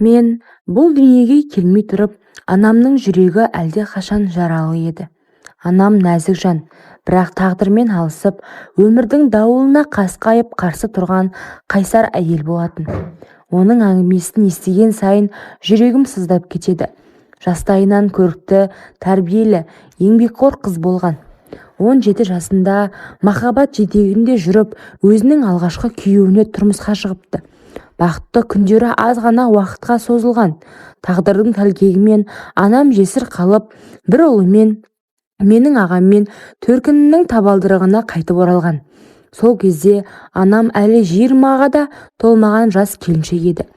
Мен бұл дүниеге келмей тұрып, анамның жүрегі әлде қашан жаралы еді. Анам нәзік жан, бірақ тағдырмен алысып, өмірдің дауылына қасқайып қарсы тұрған қайсар әйел болатын. Оның әңгімесін естіген сайын жүрегім сыздап кетеді. Жастайынан көрікті, тәрбиелі, еңбекқор қыз болған. 17 жасында махаббат жетегінде жүріп, өзінің алғашқы күйеуіне тұрмысқа шығыпты. Бақытты күндері аз ғана уақытқа созылған. Тағдырдың тәлкегімен анам жесір қалып, бір ұлымен, менің ағаммен төркінінің табалдырығына қайтып оралған. Сол кезде анам әлі 20-ға да толмаған жас келіншек еді.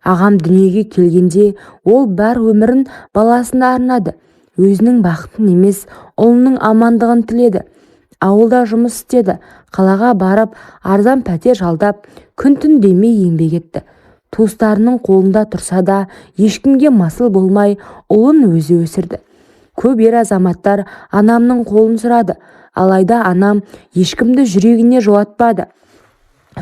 Ағам дүниеге келгенде ол бар өмірін баласына арнады. Өзінің бақытын емес, ұлының амандығын тіледі. Ауылда жұмыс істеді, қалаға барып арзан пәтер жалдап, күн-түн демей еңбек етті. Туыстарының қолында тұрса да, ешкімге масыл болмай, ұлын өзі өсірді. Көп ер азаматтар анамның қолын сұрады, алайда анам ешкімді жүрегіне жолатпады.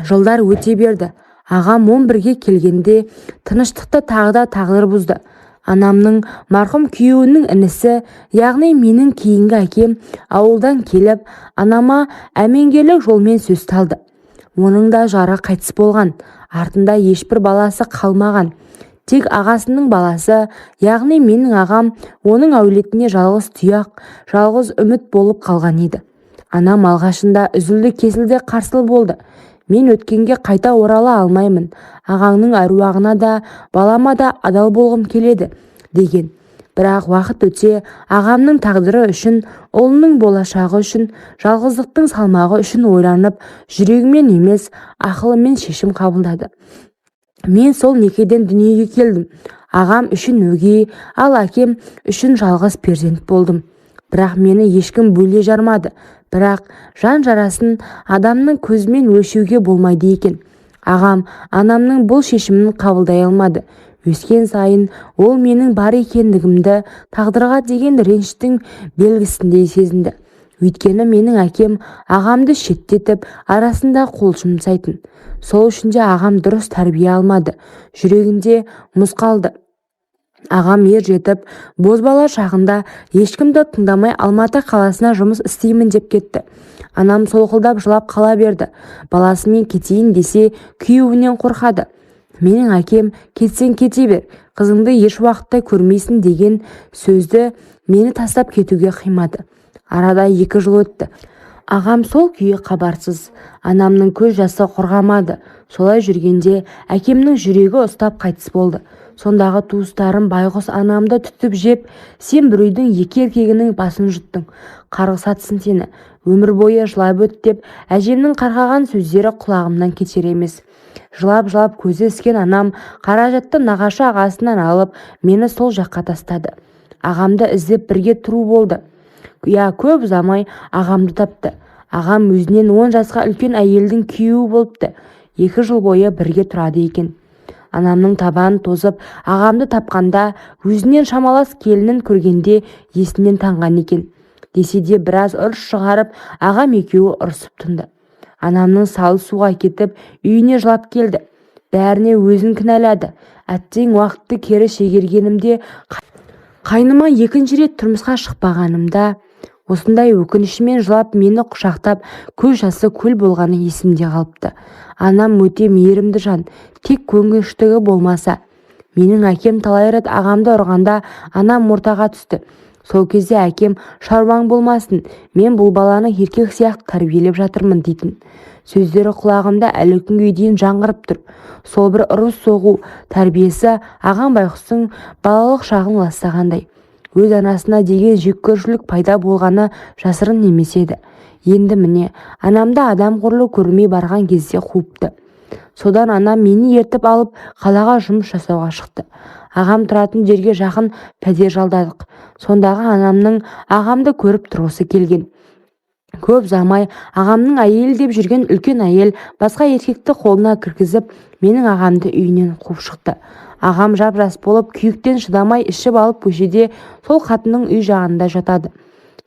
Жылдар өте берді. Ағам 11-ге келгенде тыныштықты тағы да тағдыр бұзды. Анамның марқұм күйеуінің інісі, яғни менің кейінгі әкем ауылдан келіп, анама әмеңгерлік жолмен сөз талды. Оның да жары қайтыс болған, артында ешбір баласы қалмаған. Тек ағасының баласы, яғни менің ағам, оның әулетіне жалғыз тұяқ, жалғыз үміт болып қалған еді. Анам алғашында үзілді-кесілді қарсылы болды. Мен өткенге қайта орала алмаймын. Ағаңның әруағына да, балама да адал болғым келеді, деген. Бірақ уақыт өте, ағамның тағдыры үшін, ұлының болашағы үшін, жалғыздықтың салмағы үшін ойланып, жүрегімен емес, ақылымен шешім қабылдады. Мен сол некеден дүниеге келдім. Ағам үшін өгей, ал әкем үшін жалғыз перзент болдым. Бірақ мені ешкім бөле жармады. Бірақ жан жарасын адамның көзімен өлшеуге болмайды екен. Ағам анамның бұл шешімін қабылдай алмады. Өскен сайын ол менің бар екендігімді тағдырға деген реніштің белгісіндей сезінді. Өйткені менің әкем ағамды шеттетіп, арасында қол жұмсайтын. Сол үшін де ағам дұрыс тәрбие алмады. Жүрегінде мұз қалды. Ағам ер жетіп, бозбала шағында ешкімді тыңдамай Алматы қаласына жұмыс істеймін деп кетті. Анам солқылдап жылап қала берді. Баласымен кетейін десе, күйеуінен қорқады. Менің әкем кетсең кете бер, қызыңды еш уақытта көрмейсің деген сөзді мені тастап кетуге қимады. Арада 2 жыл өтті. Ағам сол күйі хабарсыз. Анамның көз жасы құрғамады. Солай жүргенде әкемнің жүрегі ұстап қайтыс болды. Сондағы туыстарым байғұс анамды түтіп жеп, сен бір үйдің 2 еркегінің басын жұттың. Қарғыс атсын сені. Өмір бойы жылап өт деп, әжемнің қарғаған сөздері құлағымнан кетер емес. Жылап-жылап көзі іскен анам қаражатты нағашы ағасынан алып, мені сол жаққа тастады. Ағамды іздеп бірге тұру болды. Көп ұзамай ағамды тапты. Ағам өзінен 10 жасқа үлкен әйелдің күйеуі болыпты. 2 жыл бойы бірге тұрады екен. Анамның табанын тозып, ағамды тапқанда, өзінен шамалас келінін көргенде есінен танған екен. Десе де біраз ұрыс шығарып, ағам екеуі ұрысып тынды. Анамның салы суға кетіп, үйіне жылап келді. Бәріне өзін кінәлады. Әттең уақытты кері шегергенімде, қайныма 2-ші рет тұрмысқа шықпағанымда, осындай өкінішімен жылап мені құшақтап, көз жасы көл болғаны есімде қалыпты. Анам өте мейірімді жан, тек көнгіштігі болмаса. Менің әкем талай рет ағамды ұрғанда анам ортаға түсті. Сол кезде әкем шаруаң болмасын, мен бұл баланы еркек сияқты тәрбиелеп жатырмын дейтін. Сөздері құлағымда әлі күнге дейін жаңғырып тұр. Сол бір ұрыс соғу тәрбиесі ағам байғұстың балалық шағын ластағандай. Өз анасына деген жеккөршілік пайда болғаны жасырын емес еді. Енді міне, анамды адам құрлы көрмей барған кезде қуыпты. Содан анам мені ертіп алып, қалаға жұмыс жасауға шықты. Ағам тұратын жерге жақын пәтер жалдадық. Сондағы анамның ағамды көріп тұрғысы келген. Көп замай ағамның әйел деп жүрген үлкен әйел басқа еркекті қолына кіргізіп, менің ағамды үйінен қуып шықты. Ағам жап-жас болып, күйіктен шыдамай ішіп алып көшеде сол қатынның үй жағында жатады.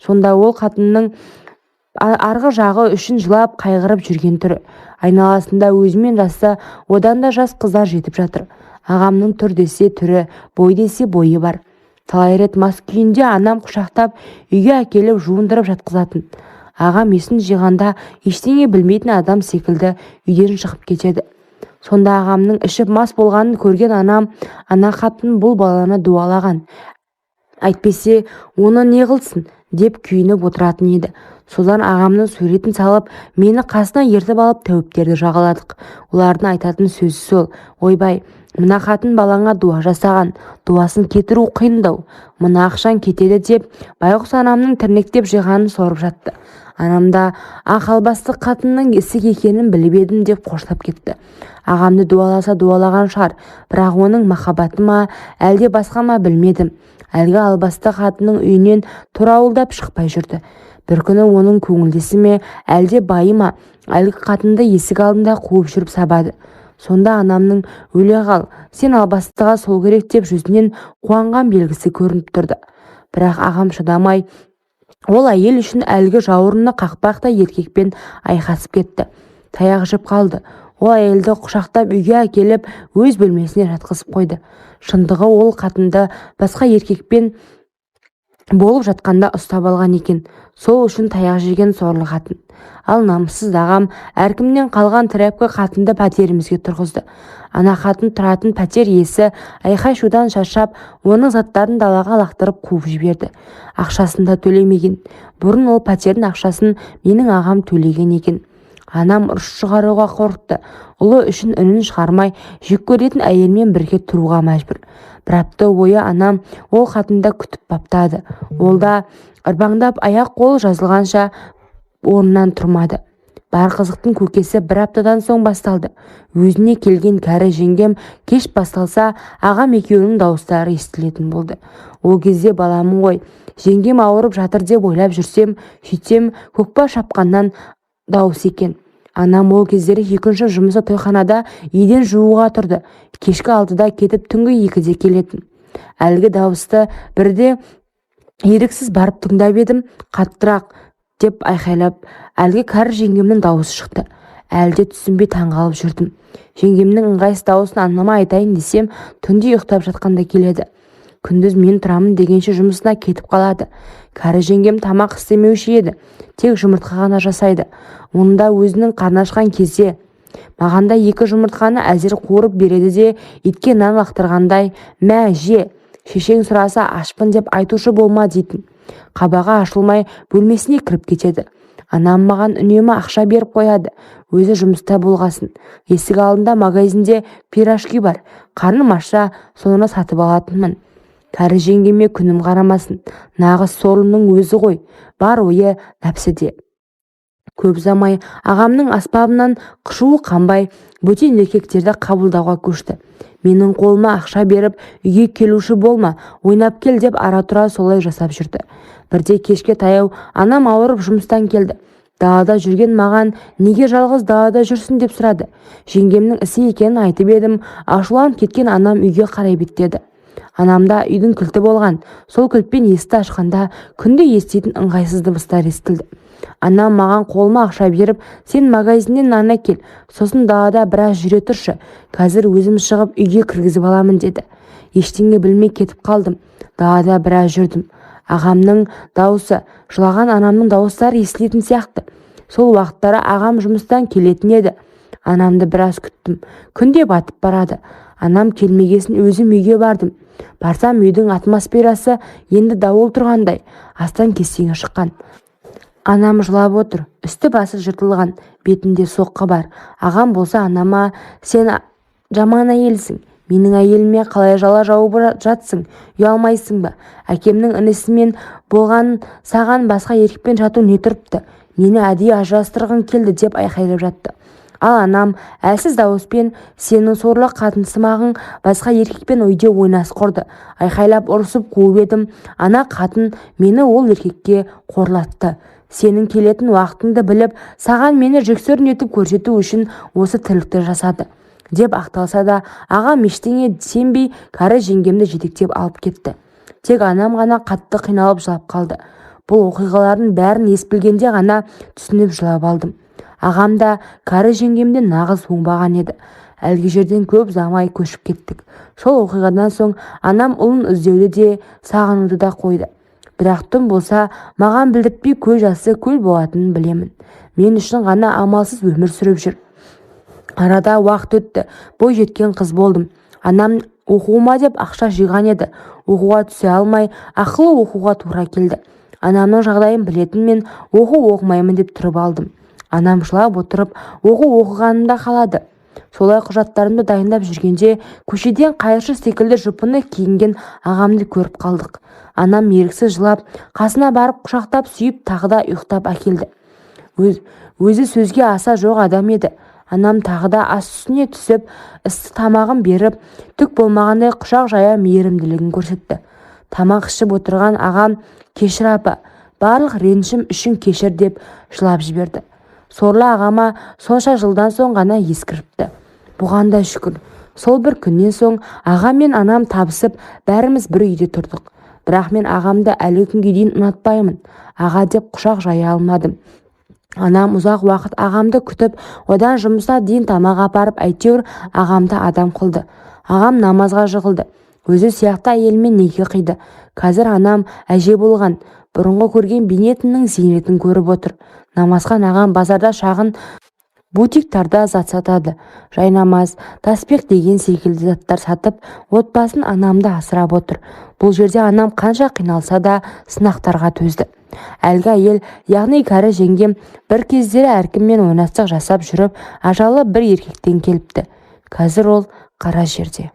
Сонда ол қатынның арғы жағы үшін жылап қайғырып жүрген түрі. Айналасында өзімен жасы одан да жас қыздар жетіп жатыр. Ағамның түр десе түрі, бой десе бойы бар. Талай рет мас күйінде анам құшақтап үйге әкеліп жуындырып жатқызатын. Ағам есін жиғанда ештеңе білмейтін адам секілді үйден шығып кетеді. Сонда ағамның ішіп мас болғанын көрген анам ана қатын бұл баланы дуалаған. Әйтпесе оны не қылсын деп күйініп отыратын еді. Содан ағамның суретін салып, мені қасына ертіп алып тәуіптерді жағаладық. Олардың айтатын сөзі сол: ойбай, мына қатын балаңа дуа жасаған, дуасын кетіру қиындау, мына ақшаң кетеді деп байғұс анамның тірнектеп жиғанын сорып жатты. Анамда ақ албасты қатынның ісік екенін біліп едім деп қоштап кетті. Ағамды дуаласа дуалаған шығар, бірақ оның махаббаты ма әлде басқа ма білмедім. Әлгі албасты қатынның үйінен тұрауылдап шықпай жүрді. Бір күні оның көңілдесі ме әлде байы ма әлгі қатынды есік алдында қуып жүріп сабады. Сонда анамның өле қал, сен албастыға сол керек деп жүзінен қуанған белгісі көрініп тұрды. Бірақ ағам шыдамай ол әйел үшін әлгі жауырыны қақпақтай еркекпен айқасып кетті. Таяқ жеп қалды. Ол әйелді құшақтап үйге әкеліп өз бөлмесіне жатқызып қойды. Шындығы ол қатынды басқа еркекпен болып жатқанда ұстап алған екен. Сол үшін таяқ жеген сорлы қатын. Ал намыссыз ағам әркімнен қалған трәпкі қатынды пәтерімізге тұрғызды. Ана қатын тұратын пәтер иесі айқай-шудан шаршап, оның заттарын далаға лақтырып қуып жіберді. Ақшасын да төлемеген. Бұрын ол пәтердің ақшасын менің ағам төлеген екен. Анам ұрыс шығаруға қорықты. Ұлы үшін үнін шығармай, жек көретін әйелмен бірге тұруға мәжбүр. Бір апта бойы анам ол қатында күтіп баптады. Ол да ырбаңдап аяқ-қолы жазылғанша орнынан тұрмады. Бар қызықтың көкесі бір аптадан соң басталды. Өзіне келген кәрі жеңгем кеш басталса, ағам екеуінің дауыстары естілетін болды. Ол кезде баламын ғой, жеңгем ауырып жатыр деп ойлап жүрсем, сөйтсем көкпа шапқаннан дауыс екен. Анам ол кездері екінші жұмысы тойханада еден жууға тұрды. Кешкі 6-да кетіп түнгі 2-де келетін. Әлгі дауысты бірде еріксіз барып тыңдап едім, қаттырақ деп айқайлап, әлгі кәрі жеңгемнің дауысы шықты. Әлде түсінбей таңғалып жүрдім. Жеңгемнің ыңғайсыз дауысын анама айтайын десем, түнде ұйықтап жатқанда келеді. Күндіз мен тұрамын дегенше жұмысына кетіп қалады. Кәрі жеңгем тамақ істемеуші еді, тек жұмыртқа ғана жасайды. Оны да өзінің қарны ашқан кезде. Маған да 2 жұмыртқаны әзер қуырып береді де, итке нан лақтырғандай, мә же, шешең сұраса ашпын деп айтушы болма дейтін. Қабағы ашылмай бөлмесіне кіріп кетеді. Анам маған үнемі ақша беріп қояды, өзі жұмыста болғасын. Есік алдында магазинде пирожки бар, қарным ашса соны сатып алатынмын. Кәрі жеңгеме күнім қарамасын, нағыз сорлының өзі ғой, бар ойы нәпсіде. Көп замай ағамның аспабынан қышуы қанбай бөтен еркектерді қабылдауға көшті. Менің қолыма ақша беріп, үйге келуші болма, ойнап кел деп ара-тұра солай жасап жүрді. Бірде кешке таяу анам ауырып жұмыстан келді. Далада жүрген маған неге жалғыз далада жүрсің деп сұрады. Жеңгемнің ісі екенін айтып едім, ашуланып кеткен анам үйге қарай беттеді. Анамда үйдің кілті болған. Сол кілтпен есікті ашқанда күнде еститін ыңғайсыз дыбыстар естілді. Анам маған қолыма ақша беріп, сен магазиннен нан әкел, сосын далада біраз жүре тұршы, қазір өзім шығып үйге кіргізіп аламын деді. Ештеңе білмей кетіп қалдым. Далада біраз жүрдім. Ағамның дауысы, жылаған анамның дауыстары естілетін сияқты. Сол уақыттары ағам жұмыстан келетін еді. Анамды біраз күттім. Күнде батып барады. Анам келмегесін өзім үйге бардым. Барсам үйдің атмосферасы енді дауыл тұрғандай, астан кестеңі шыққан. Анам жылап отыр, үсті басы жыртылған, бетінде соққы бар. Ағам болса анама, сен жаман әйелсің, менің әйеліме қалай жала жауып жатсың, ұялмайсың ба? Әкемнің інісімен болған саған басқа еркекпен жату не тұрыпты? Мені әдейі ажырастырғың келді деп айқайлап жатты. Ал анам әлсіз дауыспен, сенің сорлы қатынсымағың басқа еркекпен үйде ойнасып құрды. Айқайлап ұрысып қуып едім. Ана қатын мені ол еркекке қорлатты. Сенің келетін уақытыңды біліп, саған мені жексұрын етіп көрсету үшін осы тірлікті жасады деп ақталса да, ағам ештеңе сенбей кәрі жеңгемді жетектеп алып кетті. Тек анам ғана қатты қиналып жылап қалды. Бұл оқиғалардың бәрін ес білгенде ғана түсініп жылап алдым. Ағам да кәрі жеңгемден нағыз оңбаған еді. Әлгі жерден көп ұзамай көшіп кеттік. Сол оқиғадан соң анам ұлын іздеуді де сағынуды да қойды. Бірақ түн болса маған білдіртпей көз жасы көл болатынын білемін. Мен үшін ғана амалсыз өмір сүріп жүр. Арада уақыт өтті. Бой жеткен қыз болдым. Анам оқуыма деп ақша жиған еді. Оқуға түсе алмай, ақылы оқуға тура келді. Анамның жағдайын білетін мен оқу-оқымаймын деп тұрып алдым. Анам жылап отырып, оқу-оқығанымда қалады. Солай құжаттарымды дайындап жүргенде көшеден қайыршы секілді жұпыны киінген ағамды көріп қалдық. Анам еріксіз жылап, қасына барып құшақтап сүйіп тағы да ұйықтап әкелді. Өзі сөзге аса жоқ адам еді. Анам тағы да ас үстіне түсіп, ысты тамағын беріп, түк болмағандай құшақ жая мейірімділігін көрсетті. Тамақ ішіп отырған ағам, кешір апа, барлық ренішім үшін кешір деп жылап жіберді. Сорлы ағама сонша жылдан соң ғана ескіріпті. Бұған да шүкір. Сол бір күннен соң ағам мен анам табысып, бәріміз бір үйде тұрдық. Бірақ мен ағамды әлі күнге дейін ұнатпаймын. Аға деп құшақ жая алмадым. Анам ұзақ уақыт ағамды күтіп, одан жұмысына дейін тамақ апарып, әйтеуір ағамды адам қылды. Ағам намазға жығылды. Өзі сияқты әйелмен неке қиды. Қазір анам әже болған. Бұрынғы көрген бейнетінің зейнетін көріп отыр. Намазхан ағам базарда шағын бутиктарда зат сатады. Жайнамаз, таспиқ деген секілді заттар сатып, отбасын анамды асырап отыр. Бұл жерде анам қанша қиналса да сынақтарға төзді. Әлгі әйел, яғни кәрі жеңгем, бір кездері әркіммен ойнастық жасап жүріп, ажалы бір еркектен келіпті. Қазір ол қара жерде.